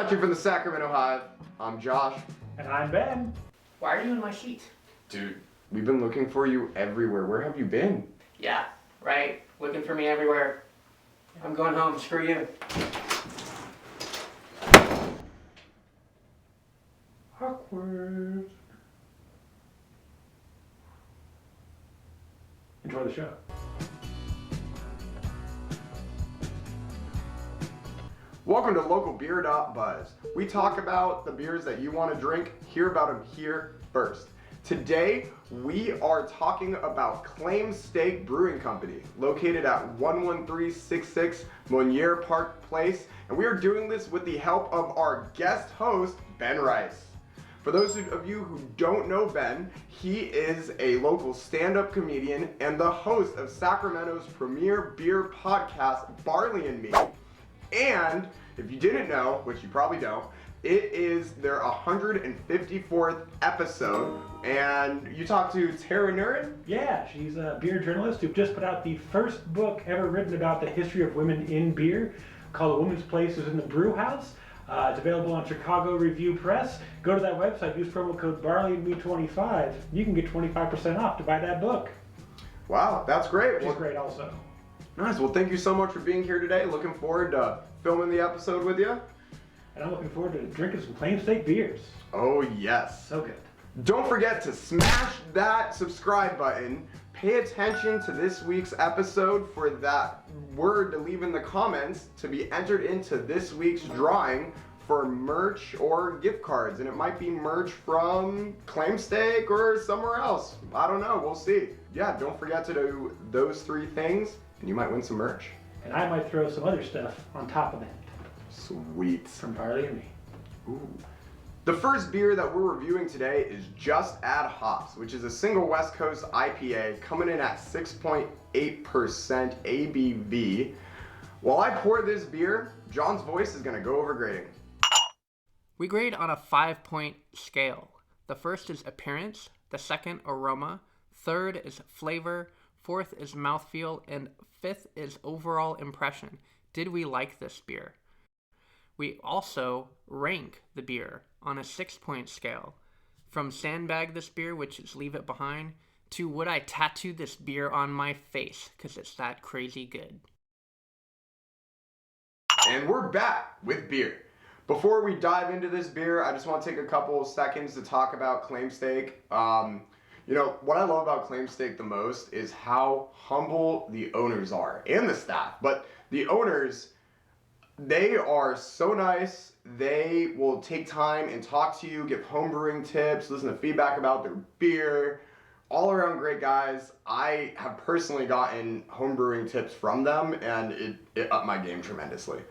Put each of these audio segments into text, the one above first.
Coming at you from the Sacramento Hive, I'm Josh. And I'm Ben. Why are you in my seat? Dude, we've been looking for you everywhere. Where have you been? Yeah, right. Looking for me everywhere. I'm going home. Screw you. Awkward. Enjoy the show. Welcome to Local Beer Buzz. We talk about the beers that you want to drink, hear about them here first. Today, we are talking about Claimstake Brewing Company, located at 11366 Monier Park Place, and we are doing this with the help of our guest host, Ben Rice. For those of you who don't know Ben, he is a local stand-up comedian and the host of Sacramento's premier beer podcast, Barley and Me. And if you didn't know, which you probably don't, it is their 154th episode, and you talked to Tara Nurin? Yeah, she's a beer journalist who just put out the first book ever written about the history of women in beer, called A Woman's Place is in the Brew House. It's available on Chicago Review Press. Go to that website, use promo code BarleyandMe25. You can get 25% off to buy that book. Wow, that's great. Which is great also. Nice. Well, thank you so much for being here today. Looking forward to filming the episode with you. And I'm looking forward to drinking some Claimstake beers. Oh, yes. So good. Don't forget to smash that subscribe button. Pay attention to this week's episode for that word to leave in the comments to be entered into this week's drawing for merch or gift cards. And it might be merch from Claimstake or somewhere else. I don't know. We'll see. Yeah, don't forget to do those three things and you might win some merch. And I might throw some other stuff on top of that. Sweet. From Barley and Me. Ooh. The first beer that we're reviewing today is Just Add Hops, which is a single West Coast IPA coming in at 6.8% ABV. While I pour this beer, John's voice is going to go over grading. We grade on a 5-point scale. The first is appearance, the second aroma, third is flavor, fourth is mouthfeel, and fifth is overall impression. Did we like this beer? We also rank the beer on a 6-point scale. From sandbag this beer, which is leave it behind, to would I tattoo this beer on my face, because it's that crazy good. And we're back with beer. Before we dive into this beer, I just want to take a couple seconds to talk about Claimstake. You know, what I love about Claimstake the most is how humble the owners are, and the staff. But the owners, they are so nice. They will take time and talk to you, give homebrewing tips, listen to feedback about their beer. All around great guys. I have personally gotten homebrewing tips from them, and it upped my game tremendously.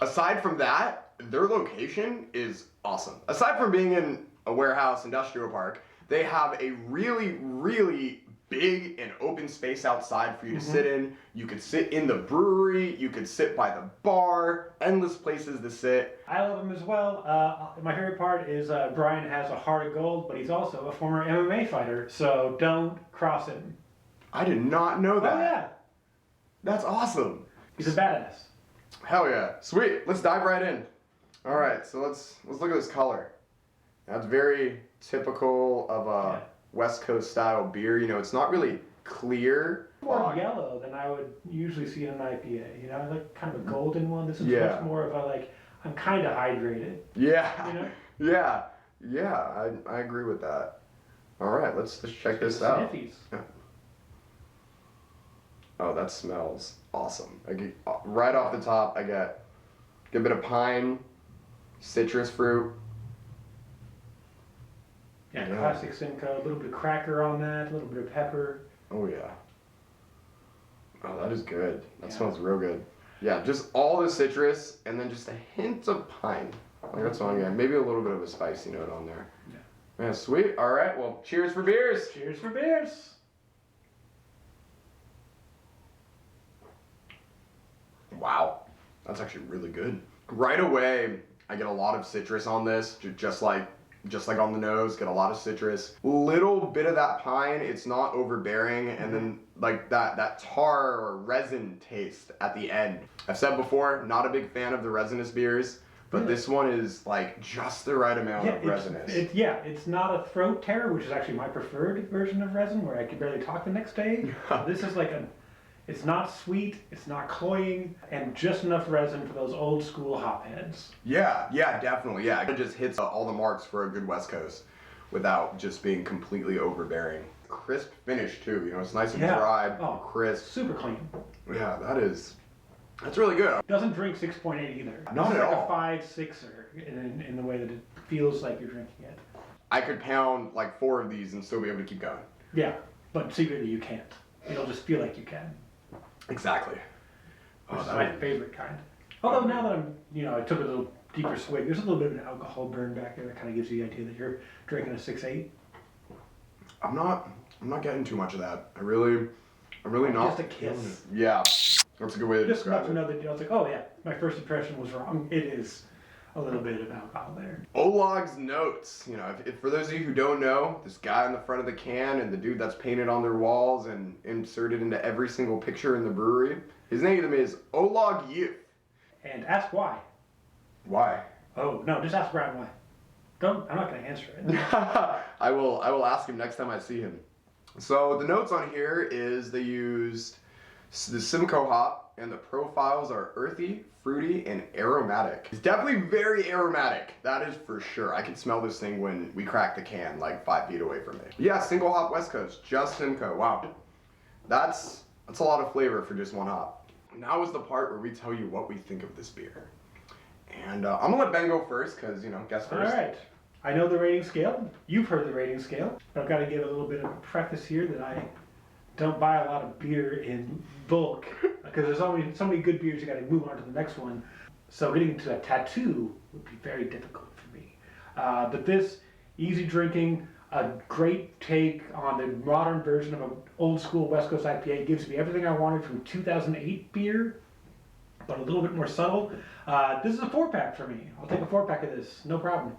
Aside from that, their location is awesome. Aside from being in a warehouse industrial park, they have a really, really big and open space outside for you to sit in. You could sit in the brewery, you could sit by the bar, endless places to sit. I love him as well. My favorite part is Brian has a heart of gold, but he's also a former MMA fighter, so don't cross him. I did not know that. Oh yeah. That's awesome. He's a badass. Hell yeah. Sweet. Let's dive right in. All right, so let's look at this color. That's very typical of a West Coast style beer. You know, it's not really clear. More yellow than I would usually see in an IPA. You know, I like kind of a golden one. This is much more of a like, I'm kind of hydrated. Yeah. You know? Yeah, I agree with that. All right, let's check this out. Yeah. Oh, that smells awesome. I get, right off the top, I get a bit of pine, citrus fruit. Yeah, classic Simcoe, a little bit of cracker on that, a little bit of pepper. Oh yeah. Oh, that is good. That smells real good. Yeah, just all the citrus and then just a hint of pine. Like that's what I'm getting. Maybe a little bit of a spicy note on there. Yeah. Man, sweet. All right, well, cheers for beers. Cheers for beers. Wow, that's actually really good. Right away, I get a lot of citrus on this, just like on the nose, get a lot of citrus. Little bit of that pine, it's not overbearing, and then like that tar or resin taste at the end. I've said before, not a big fan of the resinous beers, but this one is like just the right amount of resinous. It's not a throat tear, which is actually my preferred version of resin, where I can barely talk the next day. This is like it's not sweet, it's not cloying, and just enough resin for those old school hop heads. Yeah, definitely. Yeah, it just hits all the marks for a good West Coast without just being completely overbearing. Crisp finish too, it's nice and dry, crisp. Super clean. Yeah, that's really good. Doesn't drink 6.8 either. Not at all. It's like a 5-6er in the way that it feels like you're drinking it. I could pound like 4 of these and still be able to keep going. Yeah, but secretly you can't. It'll just feel like you can. Exactly. Which is my favorite kind. Although now that I took a little deeper swig, there's a little bit of an alcohol burn back there that kind of gives you the idea that you're drinking a 6.8. I'm not getting too much of that. I'm really not. Just a kiss. Yeah, that's a good way to Just describe enough to know that I was like, oh yeah, my first impression was wrong. It is a little bit of alcohol there. Olog's notes. If for those of you who don't know, this guy on the front of the can and the dude that's painted on their walls and inserted into every single picture in the brewery, his name is Olog Youth. And ask why. Why? Oh no, just ask Brian why. I'm not going to answer it. I will ask him next time I see him. So the notes on here is they used the Simcoe hop, and the profiles are earthy, fruity, and aromatic. It's definitely very aromatic. That is for sure. I can smell this thing when we crack the can like 5 feet away from me. Yeah, single hop West Coast, just Simcoe. Wow, that's a lot of flavor for just one hop. Now is the part where we tell you what we think of this beer. And I'm gonna let Ben go first, because guess first. All right. I know the rating scale. You've heard the rating scale. But I've got to give a little bit of a preface here that I don't buy a lot of beer in bulk, because there's so many good beers. You got to move on to the next one. So getting to a tattoo would be very difficult for me. But this easy drinking, a great take on the modern version of an old school West Coast IPA, gives me everything I wanted from 2008 beer, but a little bit more subtle. This is a 4-pack for me. I'll take a 4-pack of this, no problem.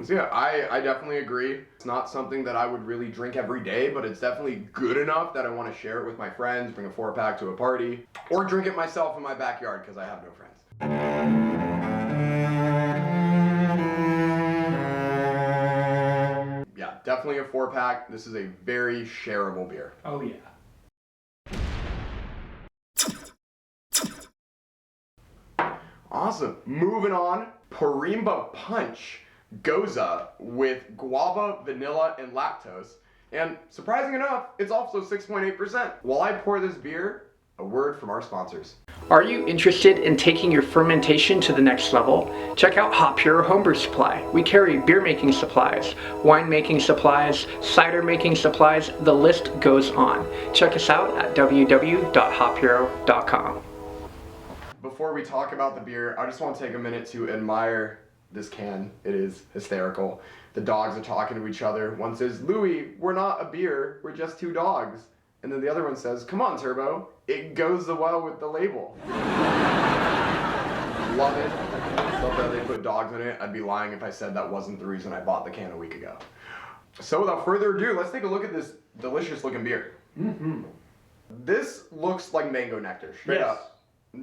So yeah, I definitely agree. It's not something that I would really drink every day, but it's definitely good enough that I want to share it with my friends, bring a 4-pack to a party, or drink it myself in my backyard because I have no friends. Yeah, definitely a 4-pack. This is a very shareable beer. Oh yeah. Awesome. Moving on, Paella Punch Goza with guava, vanilla, and lactose. And surprising enough, it's also 6.8%. While I pour this beer, a word from our sponsors. Are you interested in taking your fermentation to the next level? Check out Pichuro Homebrew Supply. We carry beer making supplies, wine making supplies, cider making supplies, the list goes on. Check us out at www.hophero.com. Before we talk about the beer, I just want to take a minute to admire this can. It is hysterical. The dogs are talking to each other. One says, "Louie, we're not a beer, we're just 2 dogs." And then the other one says, "Come on, Turbo, it goes well with the label." Love it. Love that they put dogs in it. I'd be lying if I said that wasn't the reason I bought the can a week ago. So without further ado, let's take a look at this delicious looking beer. Mm-hmm. This looks like mango nectar, straight up.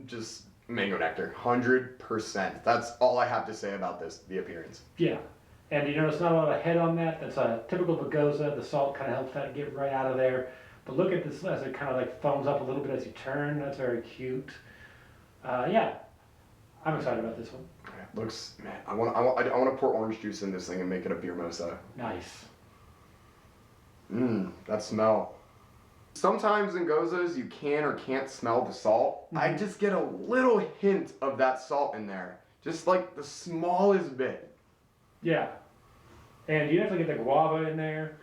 Just mango nectar, 100%. That's all I have to say about this, the appearance. Yeah, and it's not a lot of head on that. That's a typical Bagoza. The salt kind of helps that get right out of there. But look at this as it kind of like foams up a little bit as you turn. That's very cute. Yeah, I'm excited about this one. It looks, man, I want to pour orange juice in this thing and make it a beer mosa. Nice. That smell. Sometimes in Gozas you can or can't smell the salt. I just get a little hint of that salt in there. Just like the smallest bit. Yeah. And you definitely get the guava in there.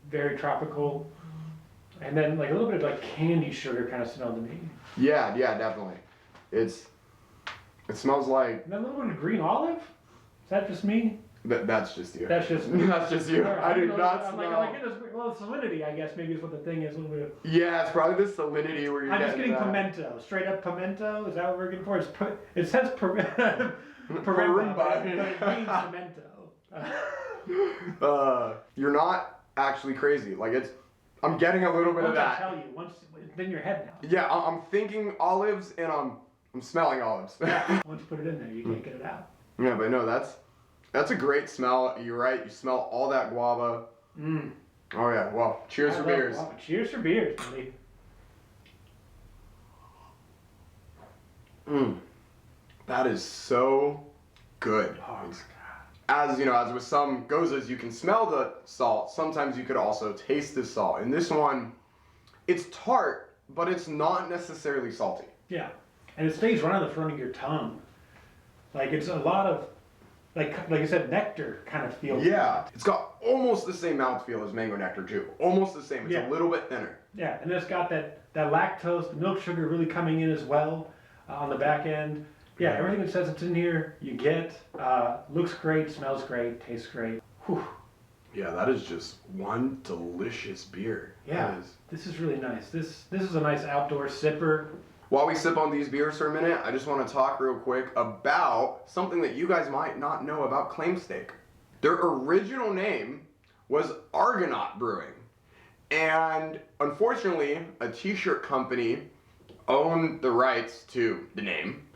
Very tropical. And then like a little bit of like candy sugar kind of smell to me. Yeah, definitely. It smells like... And then a little bit of green olive? Is that just me? That's just you. That's just me. That's just you. Right. I do not smell... I'm like, well, salinity, I guess, maybe is what the thing is. A little bit of... Yeah, it's probably the salinity where you're I'm just getting that. Pimento. Straight up pimento? Is that what we're getting for? It says Parimba, Parimba. but it means pimento. You're not actually crazy. Like, I'm getting a little bit of that. I tell you, once it's in your head now. Yeah, I'm thinking olives and I'm smelling olives. Yeah. Once you put it in there, you can't get it out. Yeah, but no, that's a great smell. You're right. You smell all that guava. Mm. Oh yeah. Well, cheers I for love beers. guava. Cheers for beers, buddy. That is so good. Oh, It's- as you know, as with some gozas, you can smell the salt. Sometimes you could also taste the salt. In this one, it's tart, but it's not necessarily salty. yeah. And it stays right on the front of your tongue. Like it's a lot of, like I said, nectar kind of feels. Yeah, it's got almost the same mouthfeel as mango nectar too. Almost the same. It's Yeah. a little bit thinner. Yeah, and it's got that lactose, the milk sugar really coming in as well on the back end. Yeah, everything that says it's in here, you get. Looks great, smells great, tastes great. Whew. Yeah, that is just one delicious beer. Yeah, That is. this is really nice. This is a nice outdoor sipper. While we sip on these beers for a minute, I just want to talk real quick about something that you guys might not know about Claimstake. Their original name was Argonaut Brewing. And unfortunately, a t-shirt company owned the rights to the name,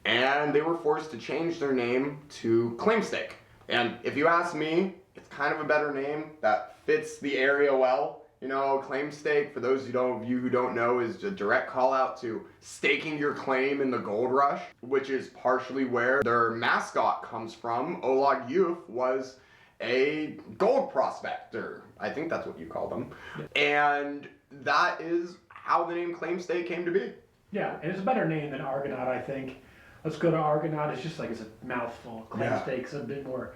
and they were forced to change their name to Claimstake. And if you ask me, it's kind of a better name that fits the area well. You know, Claimstake, for those of you who don't know, is a direct call out to staking your claim in the gold rush, which is partially where their mascot comes from. Olag Youth was a gold prospector. I think that's what you call them. And that is how the name Claimstake came to be. Yeah, and it's a better name than Argonaut, I think. Let's go to Argonaut. It's just like it's a mouthful. Claimstake's a bit more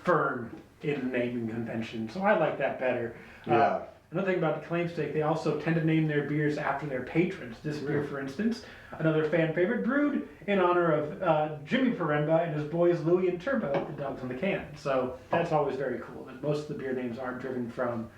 firm in the naming convention, so I like that better. Yeah. Another thing about the Claimstake, they also tend to name their beers after their patrons. This beer, for instance, another fan favorite, brewed in honor of Jimmy Paremba and his boys Louie and Turbo, the dogs on the can. So that's always very cool. And most of the beer names aren't driven from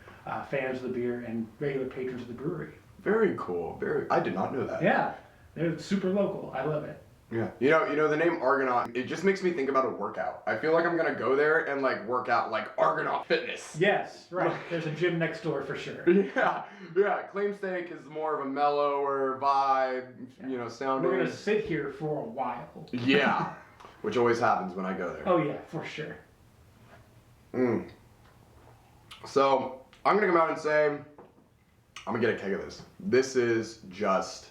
fans of the beer and regular patrons of the brewery. Very cool. I did not know that. Yeah, they're super local. I love it. Yeah. You know the name Argonaut, it just makes me think about a workout. I feel like I'm gonna go there and like work out like Argonaut Fitness. Yes, right. There's a gym next door for sure. Yeah. Claimstake is more of a mellower vibe, you know, sounding. We're gonna sit here for a while. Yeah. Which always happens when I go there. Oh yeah, for sure. So I'm gonna come out and say, I'm gonna get a keg of this. This is just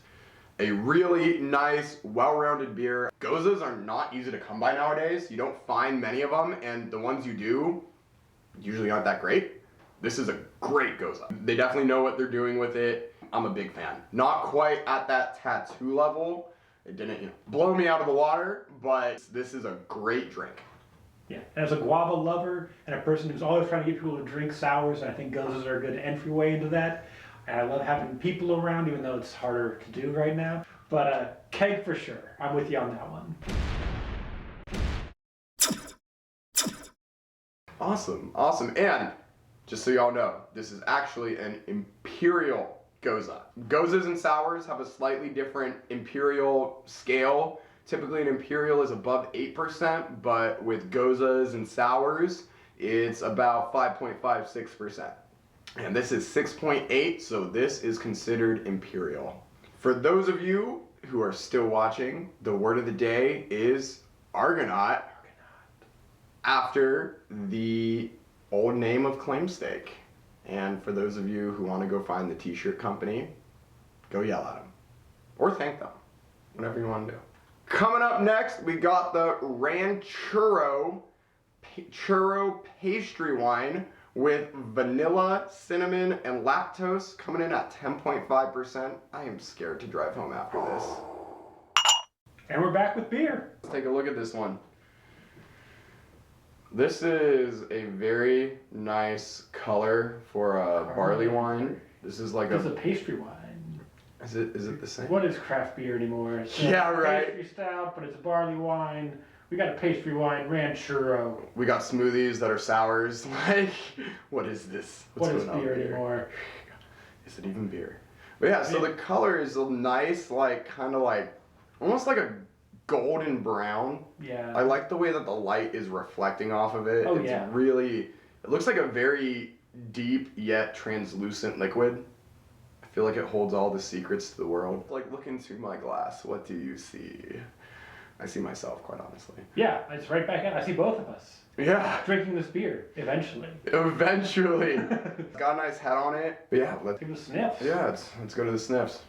a really nice, well-rounded beer. Gozas are not easy to come by nowadays. You don't find many of them, and the ones you do usually aren't that great. This is a great Goza. They definitely know what they're doing with it. I'm a big fan. Not quite at that tattoo level. It didn't, blow me out of the water, but this is a great drink. Yeah, as a guava lover and a person who's always trying to get people to drink sours, I think Gozas are a good entryway into that. And I love having people around, even though it's harder to do right now. But keg for sure. I'm with you on that one. Awesome. And just so y'all know, this is actually an imperial Goza. Gozas and sours have a slightly different imperial scale. Typically an imperial is above 8%, but with Gozas and sours, it's about 5.56%. And this is 6.8, so this is considered imperial. For those of you who are still watching, the word of the day is Argonaut, after the old name of Claimstake. And for those of you who want to go find the t-shirt company, go yell at them. Or thank them. Whatever you want to do. Coming up next, we got the ranchero churro pastry wine with vanilla, cinnamon, and lactose, coming in at 10.5%. I am scared to drive home after this. And we're back with beer. Let's take a look at this one. This is a very nice color for a barley wine. This is like This is a pastry wine. Is it the same? What is craft beer anymore? It's Yeah, right. Pastry stout, but it's barley wine. We got a pastry wine, ranchero. We got smoothies that are sours. Like, what is this? What is going on beer here? anymore? Is it even beer? But yeah, so the color is a nice, like, kind of like, almost like a golden brown. Yeah. I like the way that the light is reflecting off of it. Oh, It's yeah. really, it looks like a very deep yet translucent liquid. I feel like it holds all the secrets to the world. Like, look into my glass. What do you see? I see myself, quite honestly. Yeah, it's right back at. I see both of us Yeah. drinking this beer eventually. Eventually. Got a nice head on it. But yeah, let's Give it a sniff. Yeah, let's go to the sniffs.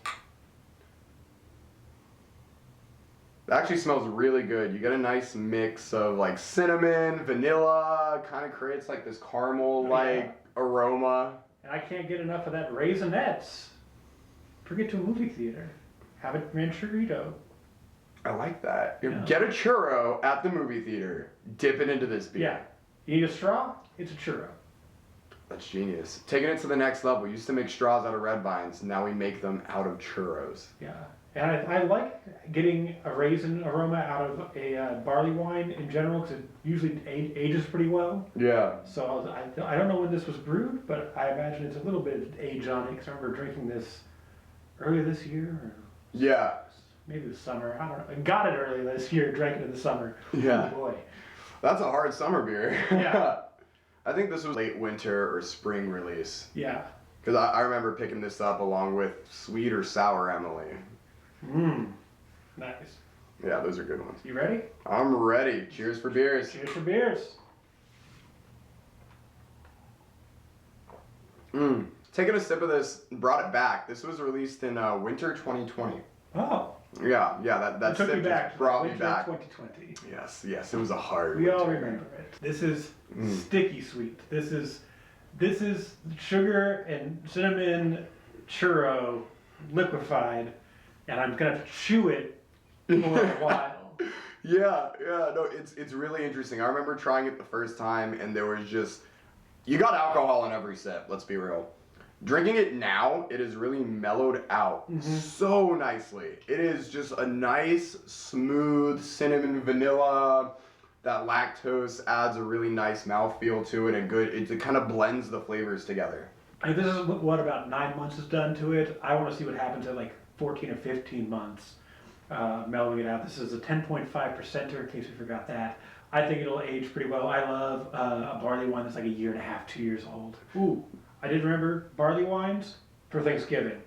It actually smells really good. You get a nice mix of like cinnamon, vanilla, kind of creates like this caramel-like aroma. And I can't get enough of that raisinets. Bring it to a movie theater. Have it rancherito. I like that. Yeah. Get a churro at the movie theater. Dip it into this beer. Yeah. You need a straw? It's a churro. That's genius. Taking it to the next level. We used to make straws out of red vines. Now we make them out of churros. Yeah. And I like getting a raisin aroma out of a barley wine in general because it usually ages pretty well. Yeah. So I don't know when this was brewed, but I imagine it's a little bit of age on it because I remember drinking this earlier this year. Or Yeah. maybe the summer. I don't know. I got it earlier this year, drank it in the summer. Yeah. Oh boy. That's a hard summer beer. Yeah. I think this was late winter or spring release. Yeah. Because I remember picking this up along with Sweet or Sour Emily. Nice. Yeah, those are good ones. You ready? I'm ready. Cheers for beers. Cheers for beers. Taking a sip of this, brought it back. This was released in winter 2020. Oh. Yeah, that Took sip me back. just brought me Winter back. 2020. Yes, it was a hard We all winter. remember it. This is sticky sweet. This is sugar and cinnamon churro liquefied, and I'm gonna chew it for a while. Yeah, no, it's really interesting. I remember trying it the first time, and there was just, you got alcohol in every sip, let's be real. Drinking it now, it is really mellowed out so nicely. It is just a nice, smooth cinnamon vanilla. That lactose adds a really nice mouthfeel to it, and it kind of blends the flavors together. And this is what about 9 months has done to it. I want to see what happens at like 14 or 15 months, mellowing it out. This is a 10.5%er, in case we forgot that. I think it'll age pretty well. I love a barley wine that's like a year and a half, 2 years old. Ooh, I did remember barley wines for Thanksgiving.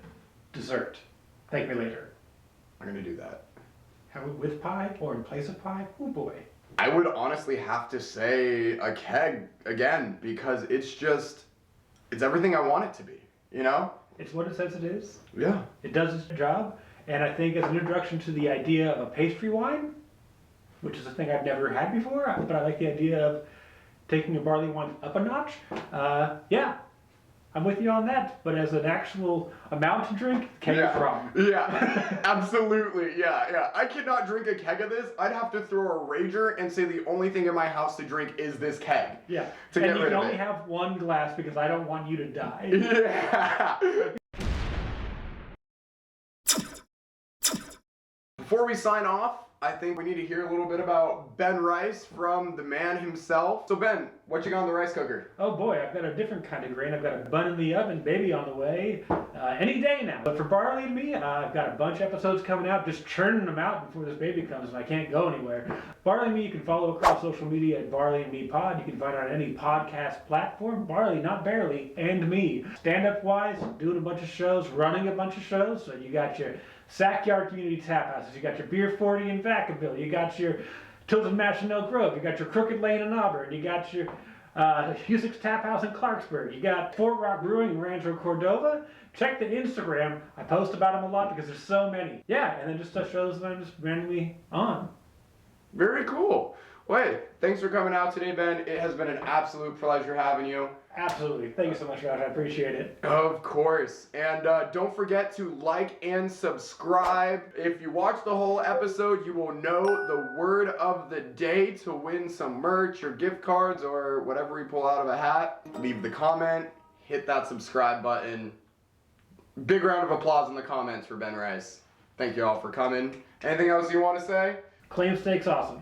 Dessert. Thank me later. I'm gonna do that. Have it with pie or in place of pie? Oh boy. I would honestly have to say a keg again, because it's everything I want it to be, you know? It's what it says it is. Yeah. It does its job. And I think as an introduction to the idea of a pastry wine, which is a thing I've never had before, but I like the idea of taking a barley wine up a notch. Yeah, I'm with you on that. But as an actual amount to drink, keg is wrong. Yeah, absolutely. Yeah. I cannot drink a keg of this. I'd have to throw a rager and say the only thing in my house to drink is this keg. Yeah. To and get you rid can of only it. have one glass because I don't want you to die. Yeah. Before we sign off, I think we need to hear a little bit about Ben Rice from the man himself. So Ben, what you got on the rice cooker? Oh boy, I've got a different kind of grain. I've got a bun in the oven, baby on the way, any day now. But for Barley and Me, I've got a bunch of episodes coming out, just churning them out before this baby comes and I can't go anywhere. Barley and Me, you can follow across social media at Barley and Me Pod. You can find it on any podcast platform. Barley, not barely, and me. Stand-up wise, doing a bunch of shows, running a bunch of shows. So you got your Sackyard Community Tap Houses, you got your Beer 40 in Vacaville, you got your Tilted Mash in Elk Grove, you got your Crooked Lane in Auburn, you got your Husick's Tap House in Clarksburg, you got Fort Rock Brewing in Rancho Cordova. Check the Instagram, I post about them a lot because there's so many. Yeah, and then just shows that I'm just randomly on. Very cool. Well, hey, thanks for coming out today, Ben. It has been an absolute pleasure having you. Absolutely. Thank you so much, Josh. I appreciate it. Of course. And don't forget to like and subscribe. If you watch the whole episode, you will know the word of the day to win some merch or gift cards or whatever we pull out of a hat. Leave the comment, hit that subscribe button. Big round of applause in the comments for Ben Rice. Thank you all for coming. Anything else you want to say? Claimstake's awesome.